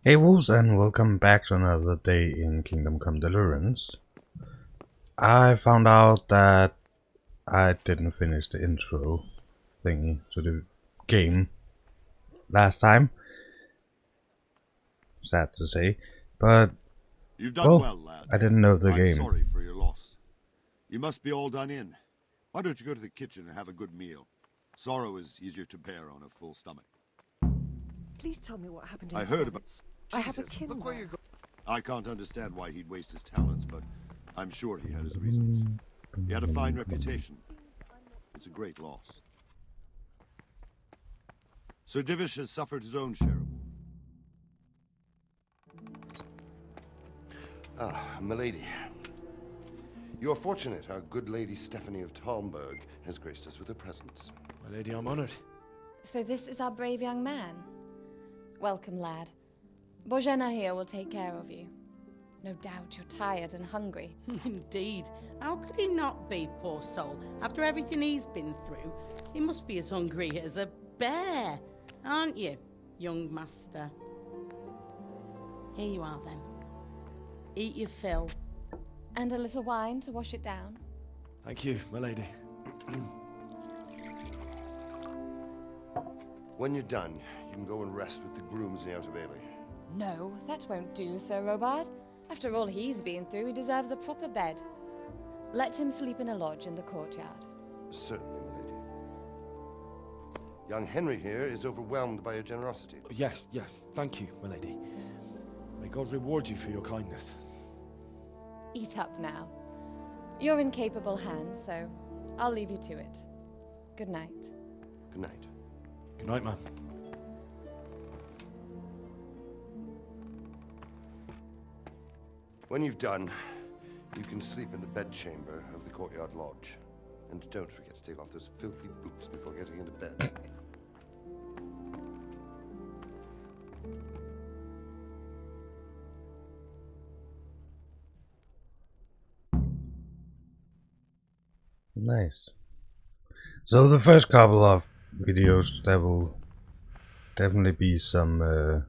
Hey wolves, and welcome back to another day in Kingdom Come Deliverance. I found out that I didn't finish the intro thingy to the game last time. Sad to say, but You've done well, lad. I didn't know the I'm game. sorry for your loss. You must be all done in. Why don't you go to the kitchen and have a good meal? Sorrow is easier to bear on a full stomach. Please tell me what happened to I his heard about... talents. I have a kin look where there. you're going. I can't understand why he'd waste his talents, but I'm sure he had his reasons. He had a fine reputation. It's a great loss. Sir Divish has suffered his own share. Milady. You are fortunate our good lady Stephanie of Talmberg has graced us with her presence. My lady, I'm honored. So this is our brave young man. Welcome, lad. Bohemia here will take care of you. No doubt you're tired and hungry. Indeed. How could he not be, poor soul? After everything he's been through, he must be as hungry as a bear, aren't you, young master? Here you are, then. Eat your fill. And a little wine to wash it down. Thank you, my lady. When you're done, you can go and rest with the grooms in the Outer Bailey. No, that won't do, Sir Robard. After all he's been through, he deserves a proper bed. Let him sleep in a lodge in the courtyard. Certainly, milady. Young Henry here is overwhelmed by your generosity. Yes, thank you, my lady. May God reward you for your kindness. Eat up now. You're in capable hands, so I'll leave you to it. Good night. Good night. Good night, ma'am. When you've done, you can sleep in the bedchamber of the courtyard lodge. And don't forget to take off those filthy boots before getting into bed. Nice. So the first couple of videos, there will definitely be some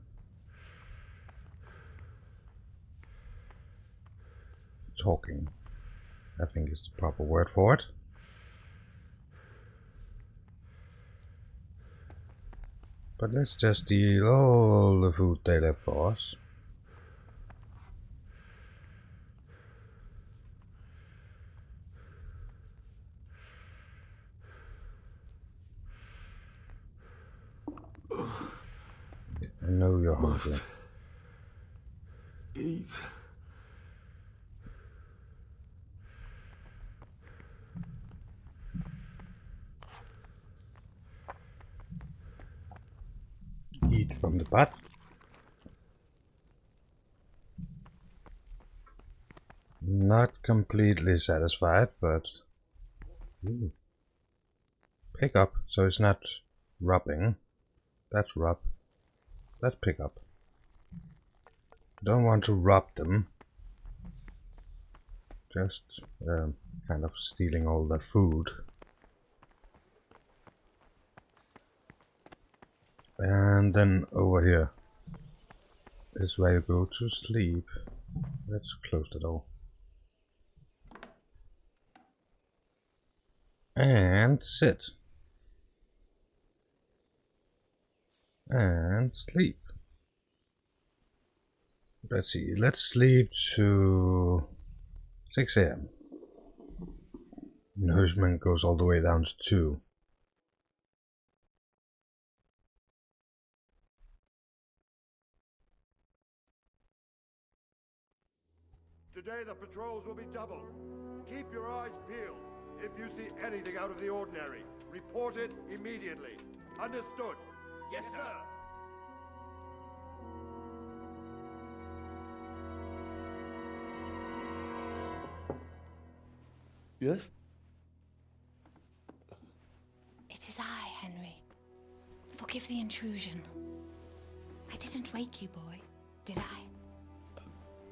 talking, I think is the proper word for it. But let's just steal all the food they left for us. I know you're hungry. Eat. Eat from the butt. Not completely satisfied, but pick up, so it's not rubbing. That's rub. That's pick up. Don't want to rob them. Just kind of stealing all their food. And then over here is where you go to sleep. Let's close the door. And sit. And sleep. Let's see, let's sleep to 6 AM. Nourishment goes all the way down to 2. Today the patrols will be doubled. Keep your eyes peeled. If you see anything out of the ordinary, report it immediately. Understood? Yes, sir. Yes? It is I, Henry. Forgive the intrusion. I didn't wake you, boy, did I?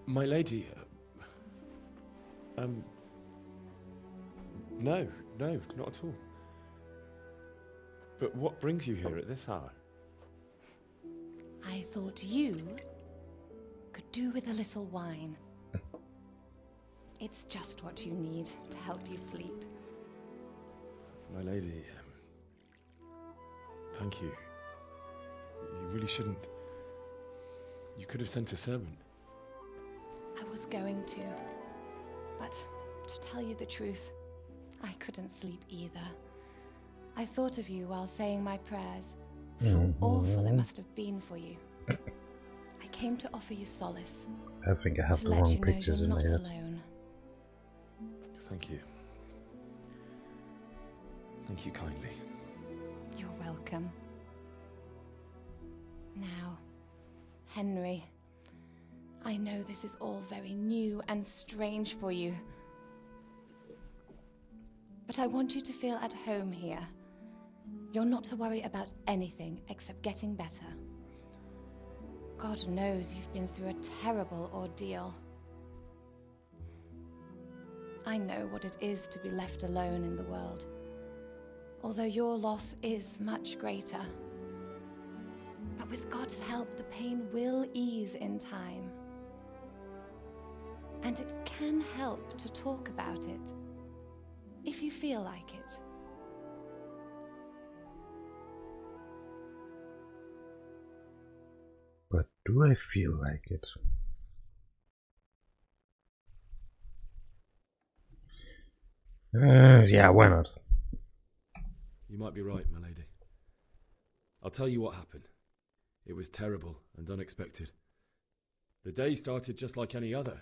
My lady, no, not at all. But what brings you here at this hour? I thought you do with a little wine. It's just what you need to help you sleep. My lady, thank you. You really shouldn't. You could have sent a servant. I was going to. But to tell you the truth, I couldn't sleep either. I thought of you while saying my prayers. How awful it must have been for you. I came to offer you solace. I think I have To the let wrong you know pictures you're in my not head. alone. Thank you. Thank you kindly. You're welcome. Now, Henry, I know this is all very new and strange for you. But I want you to feel at home here. You're not to worry about anything except getting better. God knows you've been through a terrible ordeal. I know what it is to be left alone in the world, although your loss is much greater. But with God's help, the pain will ease in time. And it can help to talk about it, if you feel like it. But do I feel like it? Yeah, why not? You might be right, my lady. I'll tell you what happened. It was terrible and unexpected. The day started just like any other.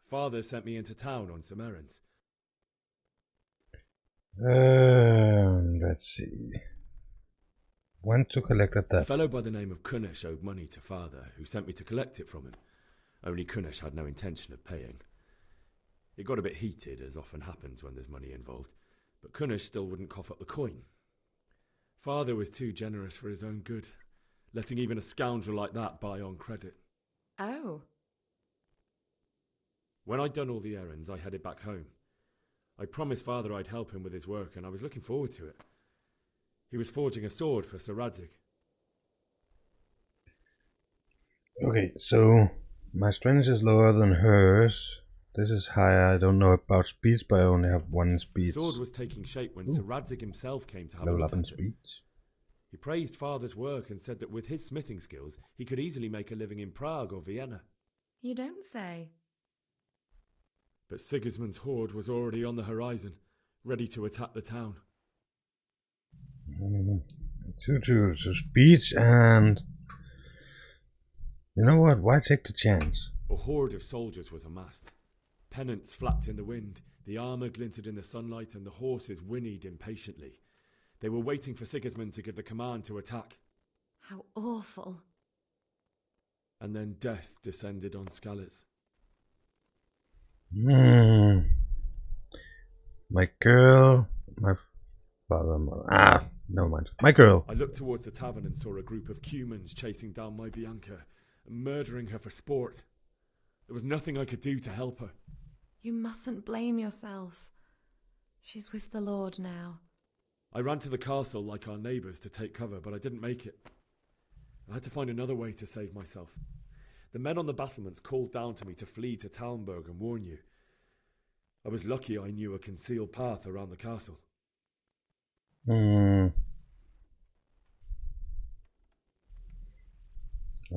Father sent me into town on some errands. Let's see. Went to collect a A debt. fellow by the name of Kunish owed money to Father, who sent me to collect it from him. Only Kunish had no intention of paying. It got a bit heated, as often happens when there's money involved, but Kunish still wouldn't cough up the coin. Father was too generous for his own good, letting even a scoundrel like that buy on credit. Oh. When I'd done all the errands, I headed back home. I promised Father I'd help him with his work, and I was looking forward to it. He was forging a sword for Sir Radzig. Okay, so my strength is lower than hers. This is higher. I don't know about speech, but I only have one The speech. sword was taking shape when Sir Radzig himself came to have a Level look up in at it. speech. He praised Father's work and said that with his smithing skills, he could easily make a living in Prague or Vienna. You don't say. But Sigismund's horde was already on the horizon, ready to attack the town. So speech and... You know what? Why take the chance? A horde of soldiers was amassed. Pennants flapped in the wind, the armour glinted in the sunlight, and the horses whinnied impatiently. They were waiting for Sigismund to give the command to attack. How awful. And then death descended on Skalitz. My girl, my father, mother. Never mind. My girl. I looked towards the tavern and saw a group of Cumans chasing down my Bianca, murdering her for sport. There was nothing I could do to help her. You mustn't blame yourself. She's with the Lord now. I ran to the castle like our neighbours to take cover, but I didn't make it. I had to find another way to save myself. The men on the battlements called down to me to flee to Talmberg and warn you. I was lucky I knew a concealed path around the castle. I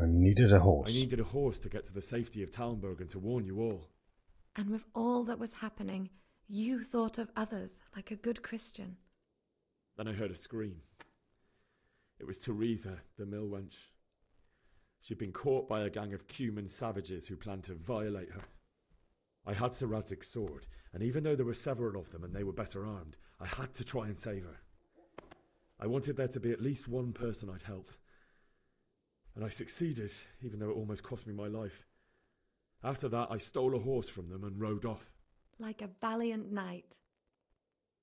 needed a horse. I needed a horse to get to the safety of Talmberg and to warn you all. And with all that was happening, you thought of others like a good Christian. Then I heard a scream. It was Teresa, the mill wench. She'd been caught by a gang of Cuman savages who planned to violate her. I had Sir Radzig's sword, and even though there were several of them and they were better armed, I had to try and save her. I wanted there to be at least one person I'd helped. And I succeeded, even though it almost cost me my life. After that, I stole a horse from them and rode off. Like a valiant knight.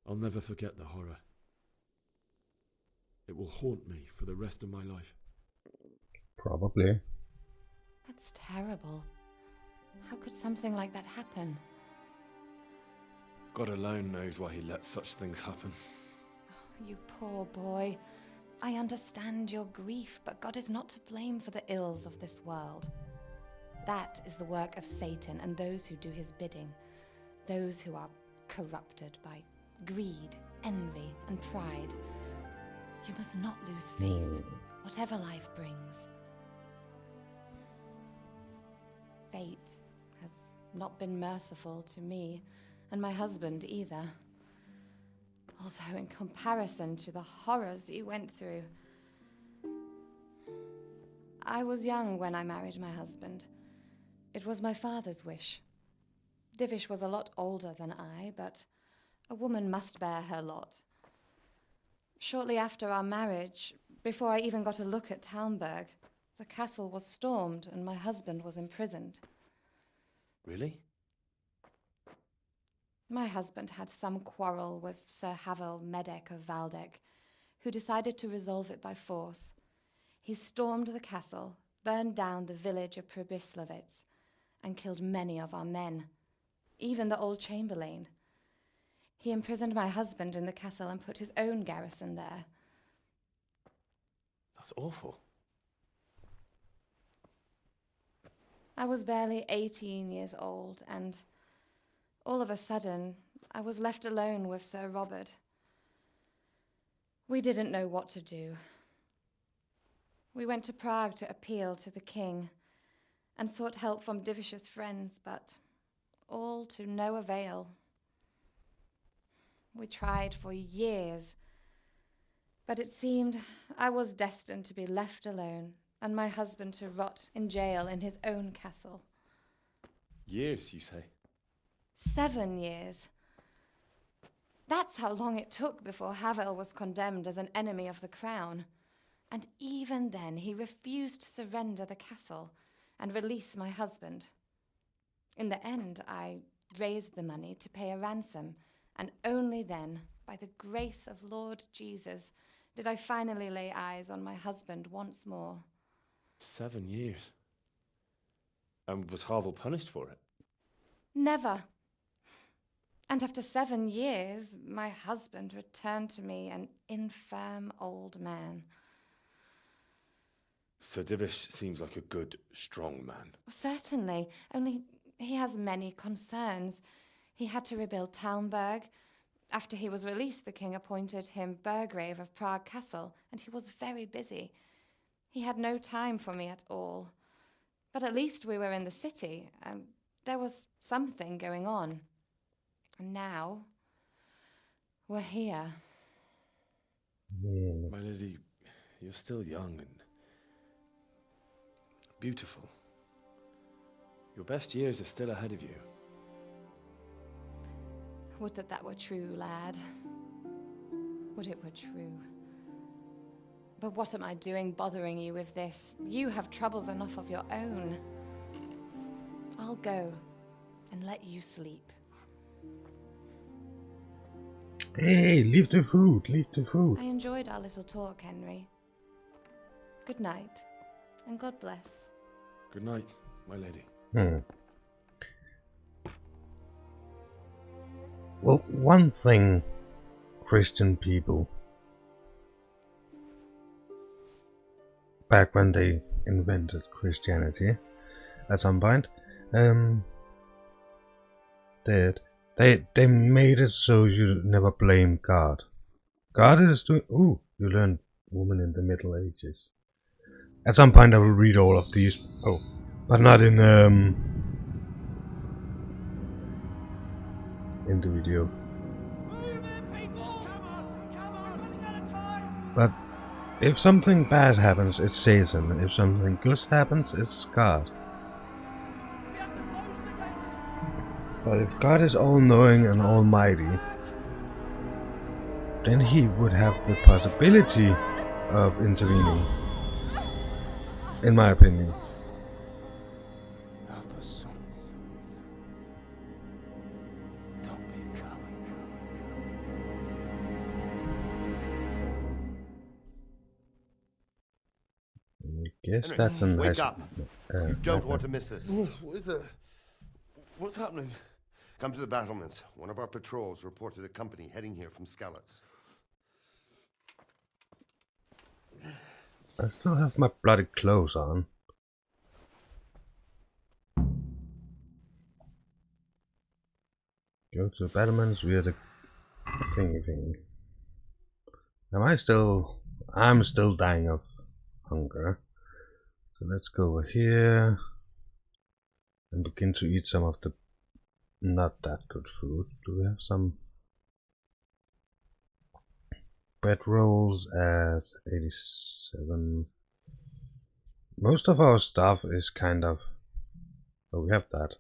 I'll never forget the horror. It will haunt me for the rest of my life. Probably. That's terrible. How could something like that happen? God alone knows why he lets such things happen. Oh, you poor boy. I understand your grief, but God is not to blame for the ills of this world. That is the work of Satan and those who do his bidding, those who are corrupted by greed, envy, and pride. You must not lose faith, whatever life brings. Fate has not been merciful to me, and my husband either. Although in comparison to the horrors he went through. I was young when I married my husband. It was my father's wish. Divish was a lot older than I, but a woman must bear her lot. Shortly after our marriage, before I even got a look at Talmberg, the castle was stormed and my husband was imprisoned. Really? My husband had some quarrel with Sir Havel Medek of Valdek, who decided to resolve it by force. He stormed the castle, burned down the village of Probislavitz, and killed many of our men, even the old chamberlain. He imprisoned my husband in the castle and put his own garrison there. That's awful. I was barely 18 years old, and all of a sudden, I was left alone with Sir Robert. We didn't know what to do. We went to Prague to appeal to the king and sought help from Divish's friends, but all to no avail. We tried for years, but it seemed I was destined to be left alone and my husband to rot in jail in his own castle. Years, you say? 7 years. That's how long it took before Havel was condemned as an enemy of the crown. And even then, he refused to surrender the castle and release my husband. In the end, I raised the money to pay a ransom, and only then, by the grace of Lord Jesus, did I finally lay eyes on my husband once more. 7 years? And was Havel punished for it? Never. And after 7 years, my husband returned to me an infirm old man. Sir Divish seems like a good, strong man. Certainly, only he has many concerns. He had to rebuild Talmberg. After he was released, the king appointed him Burgrave of Prague Castle, and he was very busy. He had no time for me at all. But at least we were in the city, and there was something going on. And now, we're here. My lady, you're still young and beautiful. Your best years are still ahead of you. Would that that were true, lad. Would it were true. But what am I doing bothering you with this? You have troubles enough of your own. I'll go and let you sleep. Hey, leave the food, leave the food. I enjoyed our little talk, Henry. Good night, and God bless. Good night, my lady. Well, one thing, Christian people, back when they invented Christianity, at some point, they made it so you never blame God. God is doing. Ooh, you learned woman in the Middle Ages. At some point, I will read all of these. Oh, but not in the video. But if something bad happens, it's Satan. If something good happens, it's God. But if God is all-knowing and almighty, then he would have the possibility of intervening, in my opinion. Help us, son. Don't be a coward. I guess Henry, that's a nice... wake up. You don't want to miss this. What is it? What's happening? Come to the battlements. One of our patrols reported a company heading here from Skalitz. I still have my bloody clothes on. Go to the battlements via the thingy. I'm still dying of hunger. So let's go over here and begin to eat some of the not that good food. Do we have some bread rolls at 87? Most of our stuff is kind of... Oh, we have that.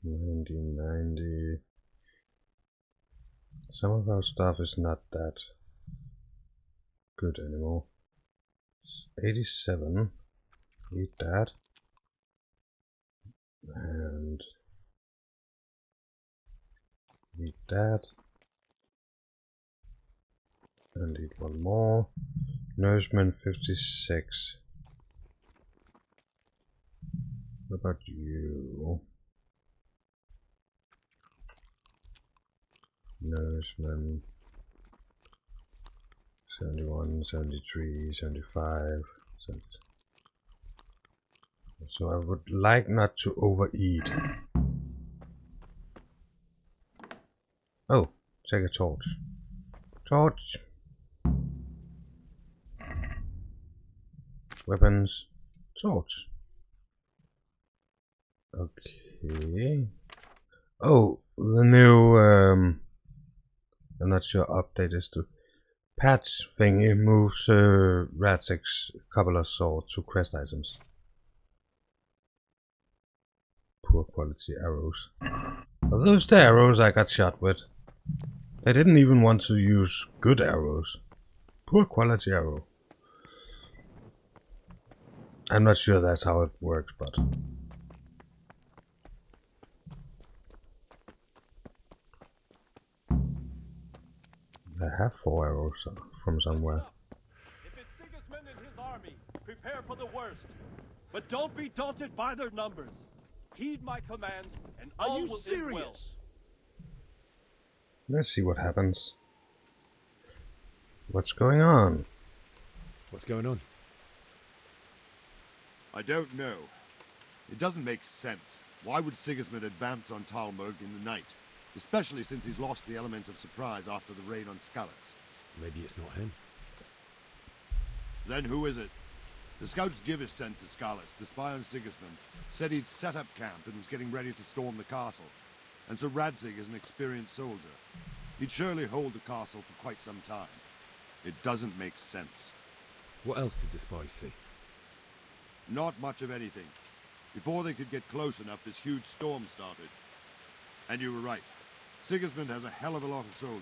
$90. Some of our stuff is not that good anymore. 87. Eat that. And eat that. And eat one more. Nourishment 56. What about you? Nourishment 71, 73, 75. So I would like not to overeat. Oh, take a torch. Torch. Weapons. Torch. Okay. Oh, the new I'm not sure update is to patch thingy moves Radzig's cobbler's sword to quest items. Poor quality arrows. Are those the arrows I got shot with? I didn't even want to use good arrows. Poor quality arrow. I'm not sure that's how it works, but... I have 4 arrows from somewhere. If it's Sigismund and his army, prepare for the worst. But don't be daunted by their numbers. Heed my commands, and all will end well. Let's see what happens. What's going on? What's going on? I don't know. It doesn't make sense. Why would Sigismund advance on Talmberg in the night? Especially since he's lost the element of surprise after the raid on Skalitz. Maybe it's not him. Then who is it? The scouts Jivish sent to Skalitz to spy on Sigismund said he'd set up camp and was getting ready to storm the castle. And so Radzig is an experienced soldier. He'd surely hold the castle for quite some time. It doesn't make sense. What else did the spies see? Not much of anything. Before they could get close enough, this huge storm started. And you were right. Sigismund has a hell of a lot of soldiers,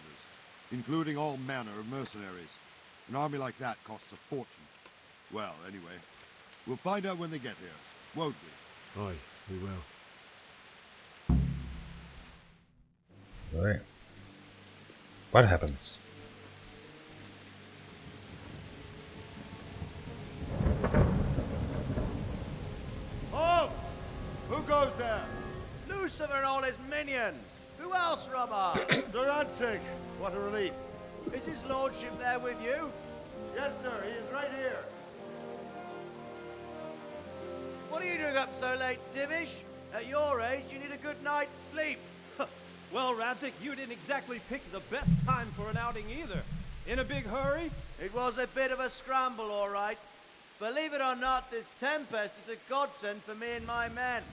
including all manner of mercenaries. An army like that costs a fortune. Well, anyway, we'll find out when they get here, won't we? Aye, we will. Alright. What happens? Halt! Who goes there? Lucifer and all his minions. Who else, Robber? Sir Radzig. What a relief. Is his lordship there with you? Yes, sir. He is right here. What are you doing up so late, Divish? At your age, you need a good night's sleep. Well, Radzig, you didn't exactly pick the best time for an outing either. In a big hurry? It was a bit of a scramble, all right. Believe it or not, this tempest is a godsend for me and my men.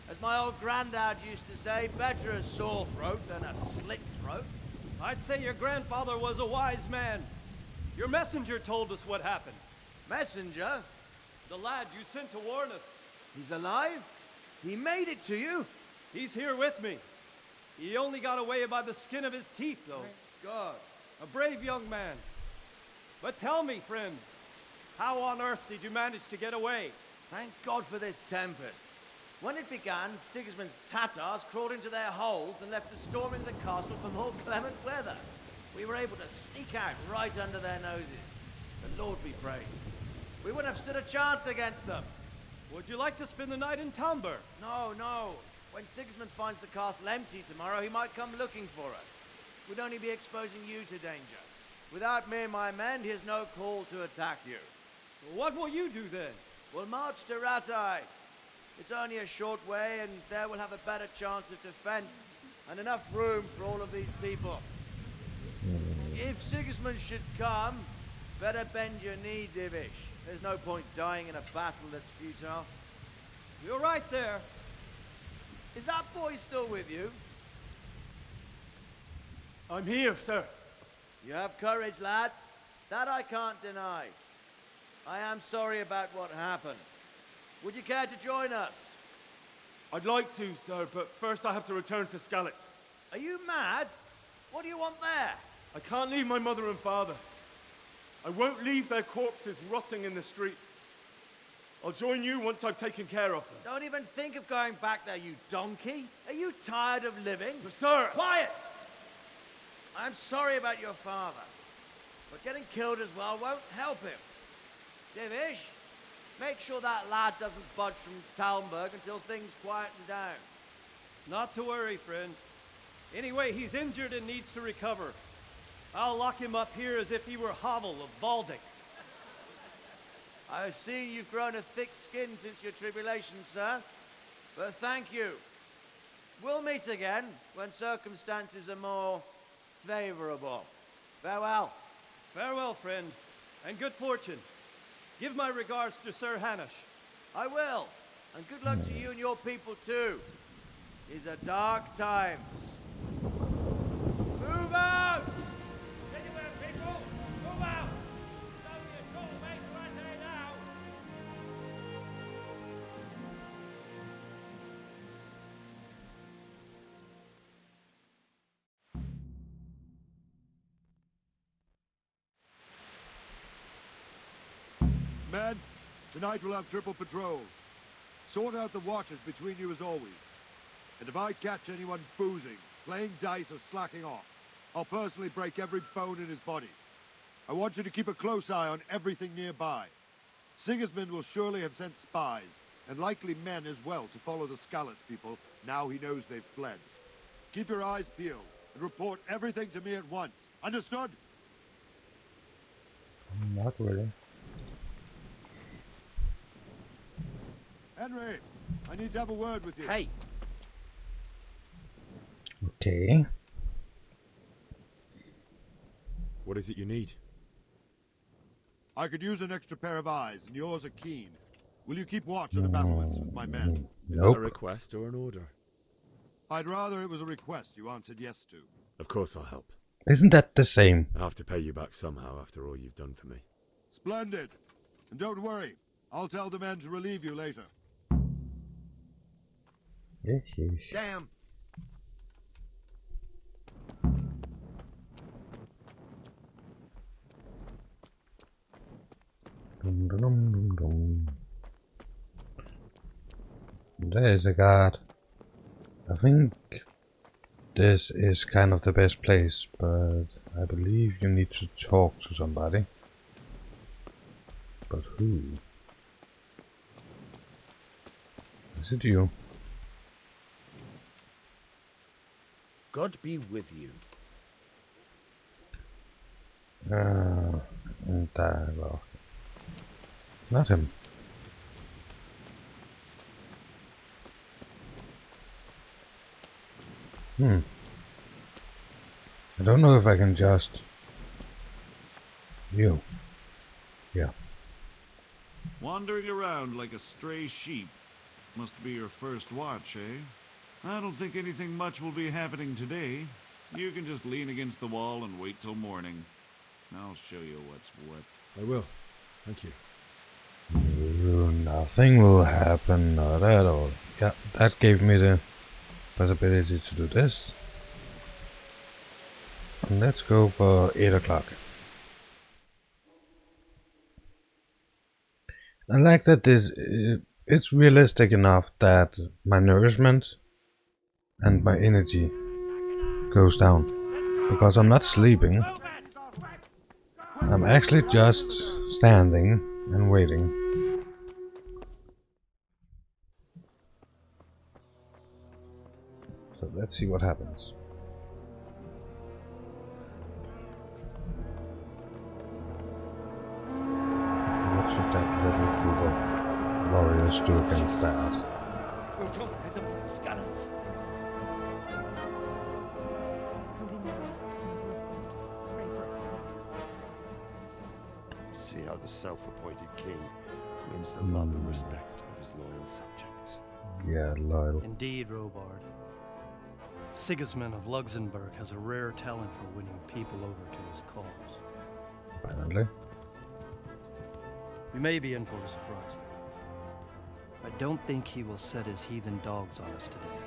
As my old granddad used to say, better a sore throat than a slit throat. I'd say your grandfather was a wise man. Your messenger told us what happened. Messenger? The lad you sent to warn us. He's alive? He made it to you? He's here with me. He only got away by the skin of his teeth, though. Thank God. A brave young man. But tell me, friend, how on earth did you manage to get away? Thank God for this tempest. When it began, Sigismund's Tatars crawled into their holes and left us storming the castle for more clement weather. We were able to sneak out right under their noses. The Lord be praised. We wouldn't have stood a chance against them. Would you like to spend the night in Talmberg? No, no. When Sigismund finds the castle empty tomorrow, he might come looking for us. We'd only be exposing you to danger. Without me and my men, he has no call to attack you. What will you do then? We'll march to Ratai. It's only a short way, and there we'll have a better chance of defense and enough room for all of these people. If Sigismund should come, better bend your knee, Divish. There's no point dying in a battle that's futile. You're right there. Is that boy still with you? I'm here, sir. You have courage, lad. That I can't deny. I am sorry about what happened. Would you care to join us? I'd like to, sir, but first I have to return to Skalitz. Are you mad? What do you want there? I can't leave my mother and father. I won't leave their corpses rotting in the street. I'll join you once I've taken care of them. Don't even think of going back there, you donkey. Are you tired of living? But sir! Quiet! I'm sorry about your father, but getting killed as well won't help him. Divish, make sure that lad doesn't budge from Talmberg until things quieten down. Not to worry, friend. Anyway, he's injured and needs to recover. I'll lock him up here as if he were Havel of Baldic. I've seen you've grown a thick skin since your tribulation, sir. But thank you. We'll meet again when circumstances are more favorable. Farewell. Farewell, friend, and good fortune. Give my regards to Sir Hanush. I will. And good luck to you and your people, too. These are dark times. Move out! Anywhere, people! Move out! It's only a short way to Ratai now. Men, tonight we'll have triple patrols. Sort out the watches between you as always. And if I catch anyone boozing, playing dice or slacking off, I'll personally break every bone in his body. I want you to keep a close eye on everything nearby. Sigismund will surely have sent spies, and likely men as well, to follow the Skalitz people now he knows they've fled. Keep your eyes peeled, and report everything to me at once. Understood? Not really. Henry, I need to have a word with you. Hey! Okay. What is it you need? I could use an extra pair of eyes, and yours are keen. Will you keep watch on the battlements with my men? Is that a request or an order? I'd rather it was a request you answered yes to. Of course I'll help. Isn't that the same? I have to pay you back somehow after all you've done for me. Splendid. And don't worry, I'll tell the men to relieve you later. Yes, yes. Damn. Dum, dum, dum, dum. There is a guard. I think this is kind of the best place, but I believe you need to talk to somebody. But who? Is it you? God be with you. Dialogue. Not him. I don't know if I can just... You. Yeah. Wandering around like a stray sheep. Must be your first watch, eh? I don't think anything much will be happening today. You can just lean against the wall and wait till morning. I'll show you what's what. I will. Thank you. Nothing will happen, not at all. Yeah, that gave me the possibility to do this. And let's go for 8 o'clock. I like that this it's realistic enough that my nourishment and my energy goes down because I'm not sleeping. I'm actually just standing and waiting. So let's see what happens. What should that little group of warriors do against that. We're gonna head up like scallops. Holy Mary, Mother of God, pray for us sinners. See how the self-appointed king wins the love and respect of his loyal subjects. Yeah, loyal. Indeed, Robard. Sigismund of Luxembourg has a rare talent for winning people over to his cause. Apparently. We may be in for a surprise, though. I don't think he will set his heathen dogs on us today.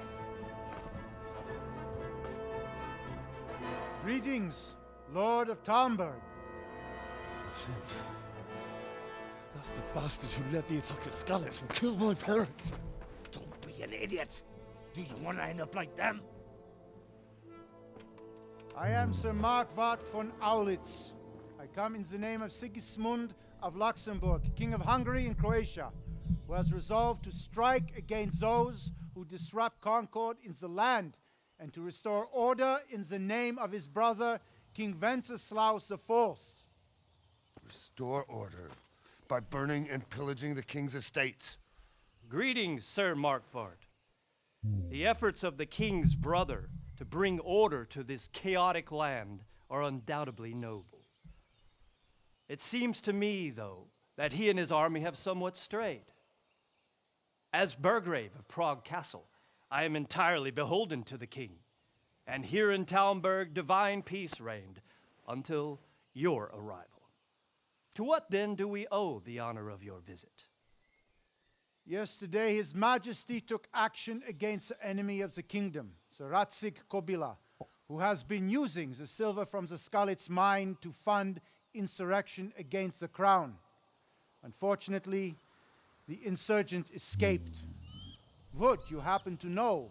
Greetings, Lord of Talmberg. That's the bastard who led the attack at Scallops and killed my parents. Don't be an idiot. Do you want to end up like them? I am Sir Markwart von Aulitz. I come in the name of Sigismund of Luxembourg, King of Hungary and Croatia, who has resolved to strike against those who disrupt concord in the land and to restore order in the name of his brother, King Wenceslas IV. Restore order by burning and pillaging the king's estates. Greetings, Sir Markwart. The efforts of the king's brother to bring order to this chaotic land are undoubtedly noble. It seems to me, though, that he and his army have somewhat strayed. As Burgrave of Prague Castle, I am entirely beholden to the king, and here in Talmberg divine peace reigned until your arrival. To what then do we owe the honor of your visit? Yesterday, His Majesty took action against the enemy of the kingdom, Sir Radzig Kobyla, who has been using the silver from the Skalitz mine to fund insurrection against the crown. Unfortunately, the insurgent escaped. Would you happen to know,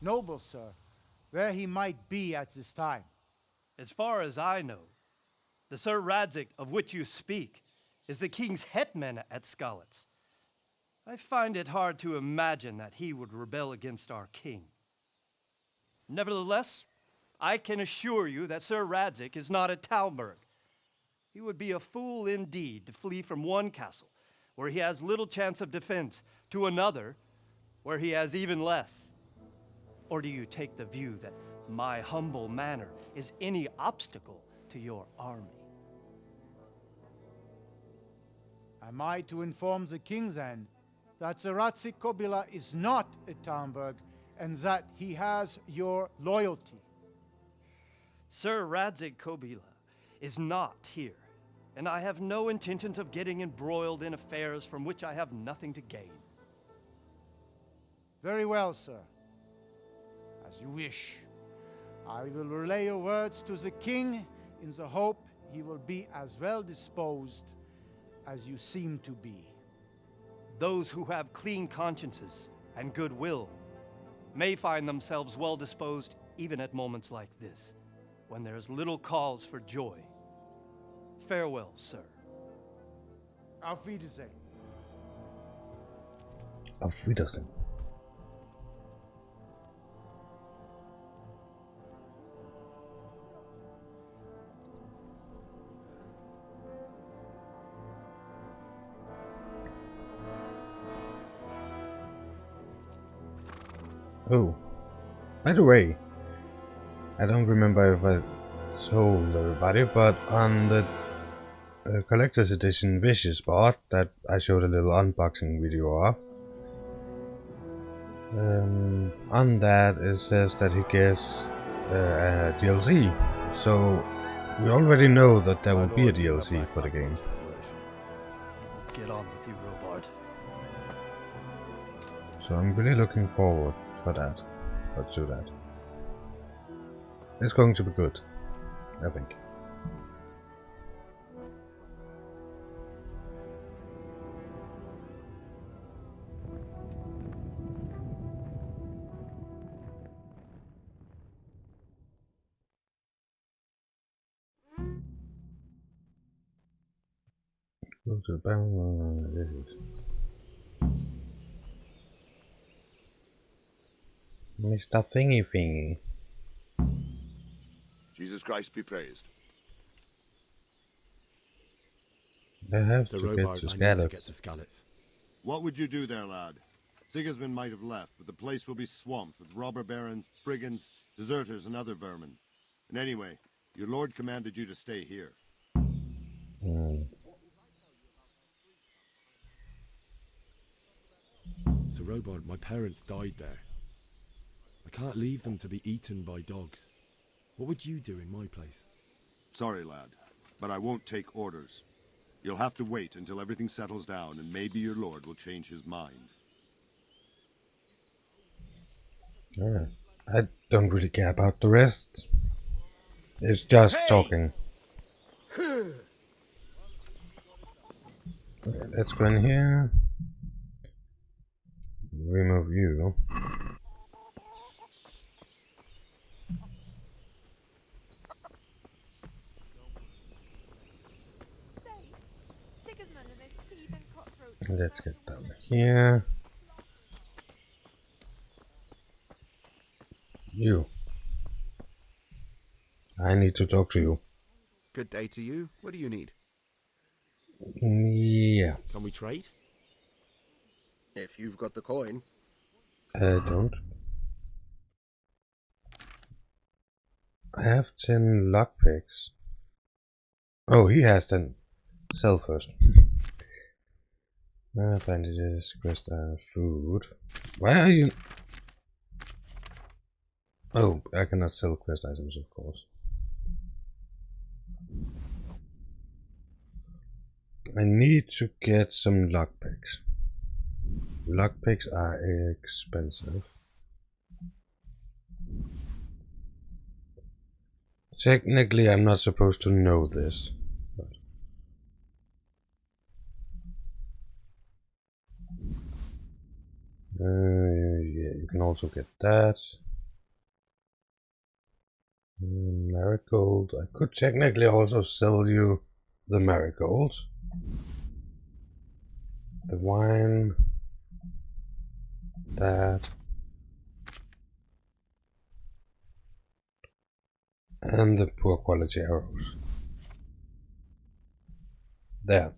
noble sir, where he might be at this time? As far as I know, the Sir Radzig of which you speak is the king's hetman at Skalitz. I find it hard to imagine that he would rebel against our king. Nevertheless, I can assure you that Sir Radzig is not at Talmberg. He would be a fool indeed to flee from one castle, where he has little chance of defense, to another, where he has even less. Or do you take the view that my humble manner is any obstacle to your army? Am I to inform the king then that Sir Radzig Kobyla is not at Talmberg and that he has your loyalty? Sir Radzig Kobyla is not here, and I have no intentions of getting embroiled in affairs from which I have nothing to gain. Very well, sir. As you wish. I will relay your words to the king in the hope he will be as well disposed as you seem to be. Those who have clean consciences and goodwill may find themselves well disposed even at moments like this, when there's little cause for joy. Farewell, sir. Auf Wiedersehen. Auf Wiedersehen. Oh, by the way, I don't remember if I told everybody, but on the collector's edition Vicious bot that I showed a little unboxing video of, on that it says that he gets a DLC, so we already know that there will be a DLC for the game. Get on with you, Robard. So I'm really looking forward for that, or to that. It's going to be good, I think. Go to the bottom. This is Mr. Thingy. Jesus Christ be praised. I have So to Robard, get to I need to get Skalitz. to Skalitz. What would you do there, lad? Sigismund might have left, but the place will be swamped with robber barons, brigands, deserters, and other vermin. And anyway, your lord commanded you to stay here. Sir Robard, my parents died there. I can't leave them to be eaten by dogs. What would you do in my place? Sorry, lad, but I won't take orders. You'll have to wait until everything settles down, and maybe your lord will change his mind. Yeah. I don't really care about the rest. It's just talking. Okay, let's go in here. Remove you. Let's get down here. You. I need to talk to you. Good day to you. What do you need? Yeah. Can we trade? If you've got the coin. I don't. I have 10 lockpicks. Oh, he has 10. Sell first. Bandages, quest, food. Why are you... Oh, I cannot sell quest items, of course. I need to get some lockpicks. Lockpicks are expensive. Technically, I'm not supposed to know this. But yeah, you can also get that. Marigold. I could technically also sell you the marigold. The wine. That. And the poor quality arrows. There.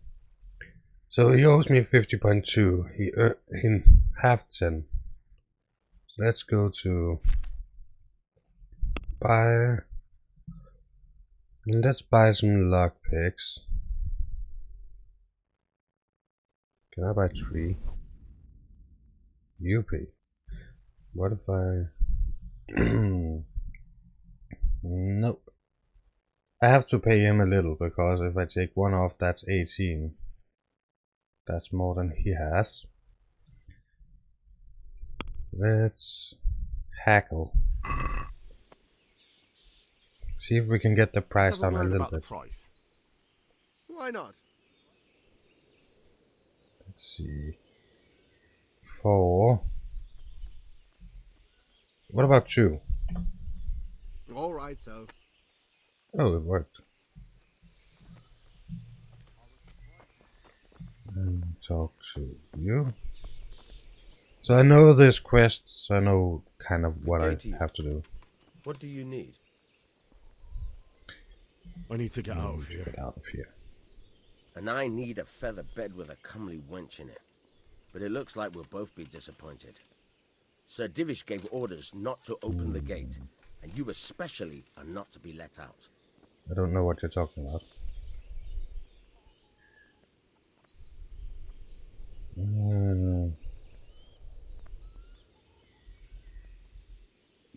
So he owes me 50.2. He half 10. So let's go to buy. And let's buy some lockpicks. Can I buy 3? You pay. What if I... Nope. I have to pay him a little, because if I take 1 off, that's 18. That's more than he has. Let's hackle. See if we can get the price down a little bit. Why not? Let's see. 4. What about 2? All right, so. Oh, it worked. And talk to you. So I know this quest, so I know kind of what I have to do. What do you need? I need to get out of here. Get out of here. And I need a feather bed with a comely wench in it. But it looks like we'll both be disappointed. Sir Divish gave orders not to open the gate, and you especially are not to be let out. I don't know what you're talking about.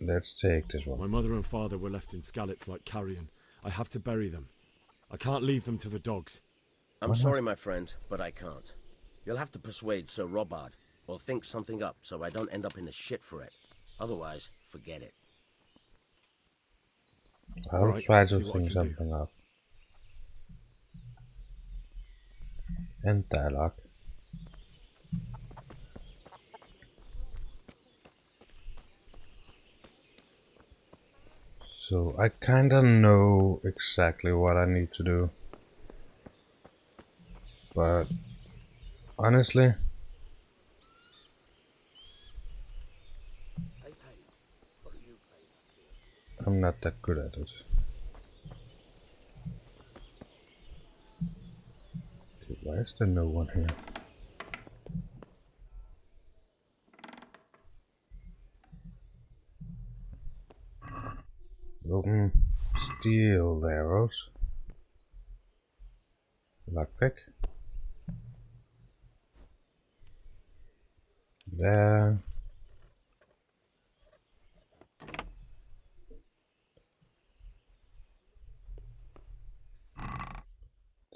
Let's take this one. My mother and father were left in Skalitz like carrion. I have to bury them. I can't leave them to the dogs. I'm sorry, my friend, but I can't. You'll have to persuade Sir Robard, or think something up so I don't end up in the shit for it. Otherwise, forget it. I'll try to think something up. And dialogue. So I kinda know exactly what I need to do. But honestly, I'm not that good at it. Okay, why is there no one here? steal the arrows. Lockpick. There.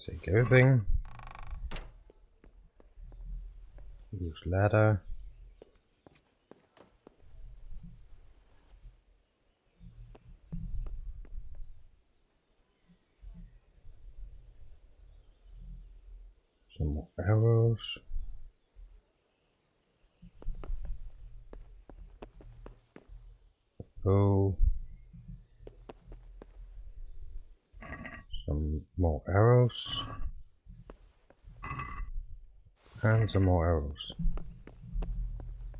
Take everything. Use ladder. Some more arrows. Bow. Some more arrows. And some more arrows.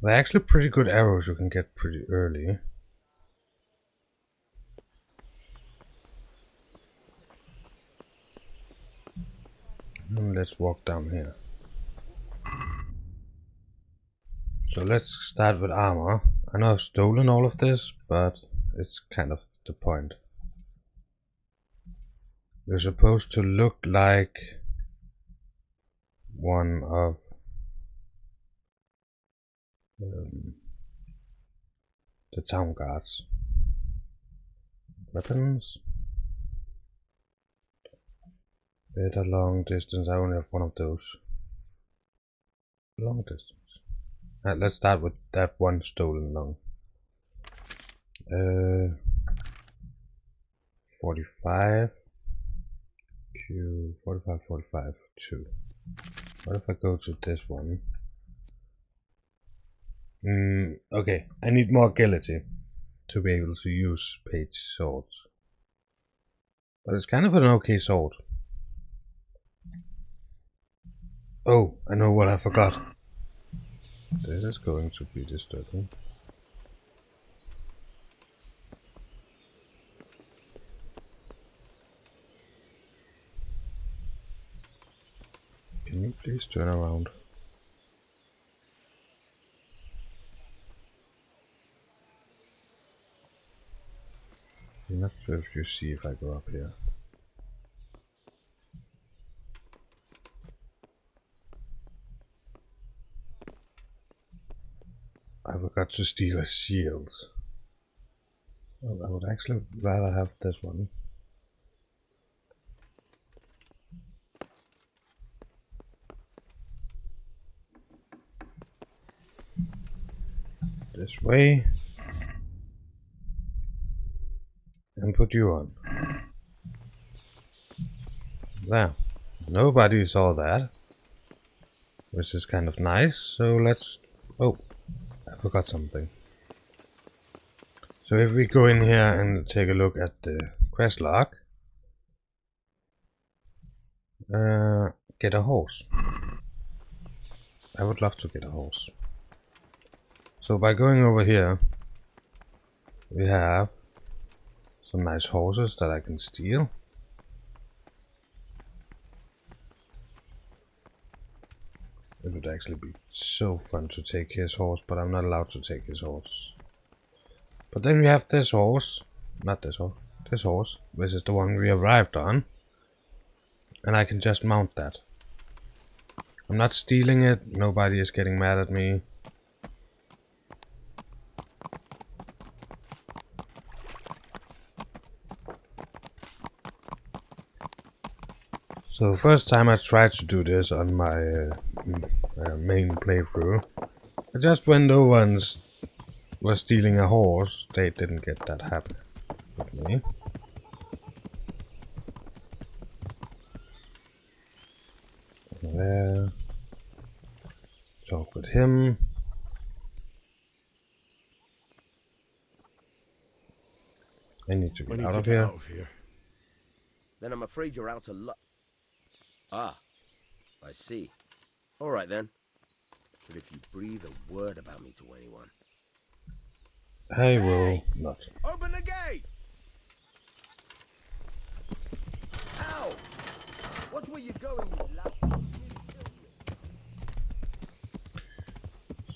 They're actually pretty good arrows you can get pretty early. And let's walk down here. So let's start with armor. I know I've stolen all of this, but it's kind of the point. You're supposed to look like one of the town guards. Weapons. Better long distance. I only have one of those. Long distance. Let's start with that one stolen long. 45. Q 45, 45, 2. What if I go to this one? Okay, I need more agility to be able to use page swords. But it's kind of an okay sword. Oh, I know what I forgot. This is going to be disturbing. Can you please turn around? I'm not sure if you see if I go up here. I forgot to steal a shield. Well, I would actually rather have this one. This way. And put you on. There. Nobody saw that. Which is kind of nice, so let's... Oh, I forgot something. So if we go in here and take a look at the quest log. Get a horse. I would love to get a horse. So by going over here, we have some nice horses that I can steal. It would actually be so fun to take his horse, but I'm not allowed to take his horse. But then we have this horse, not this horse, this horse, which is the one we arrived on. And I can just mount that. I'm not stealing it, nobody is getting mad at me. So first time I tried to do this on my main playthrough, I just went over and was stealing a horse. They didn't get that happy with me. There. Talk with him. I need to get out of here. Then I'm afraid you're out of luck. Ah, I see. All right then. But if you breathe a word about me to anyone, I will not. Open the gate! Ow! Watch where you're going, you lad.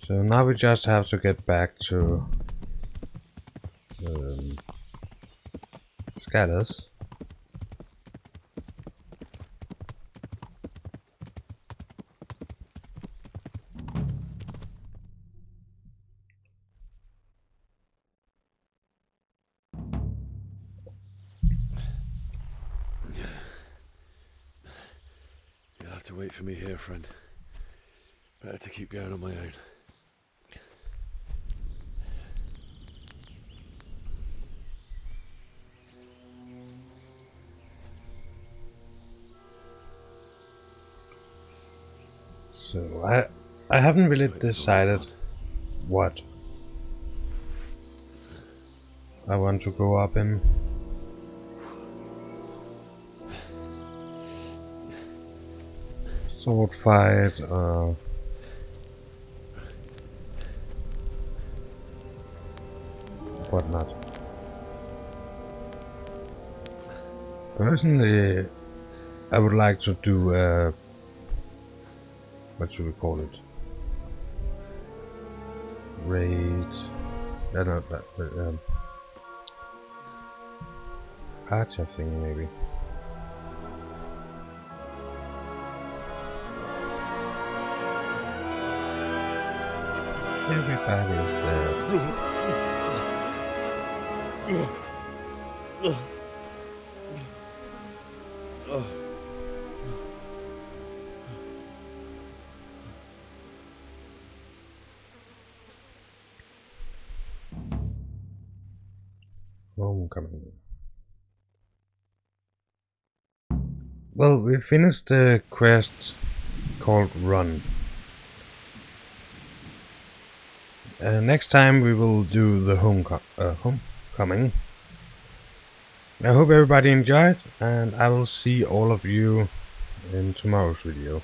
So now we just have to get back to scatters. You'll have to wait for me here, friend. Better to keep going on my own. So I haven't really decided what I want to go up in. Sword fight or whatnot. Personally, I would like to do what should we call it? Raid. I don't know, archer thing maybe. Everybody is there. Homecoming. Well, we finished the quest called Run. Next time we will do the homecoming. I hope everybody enjoyed, and I will see all of you in tomorrow's video.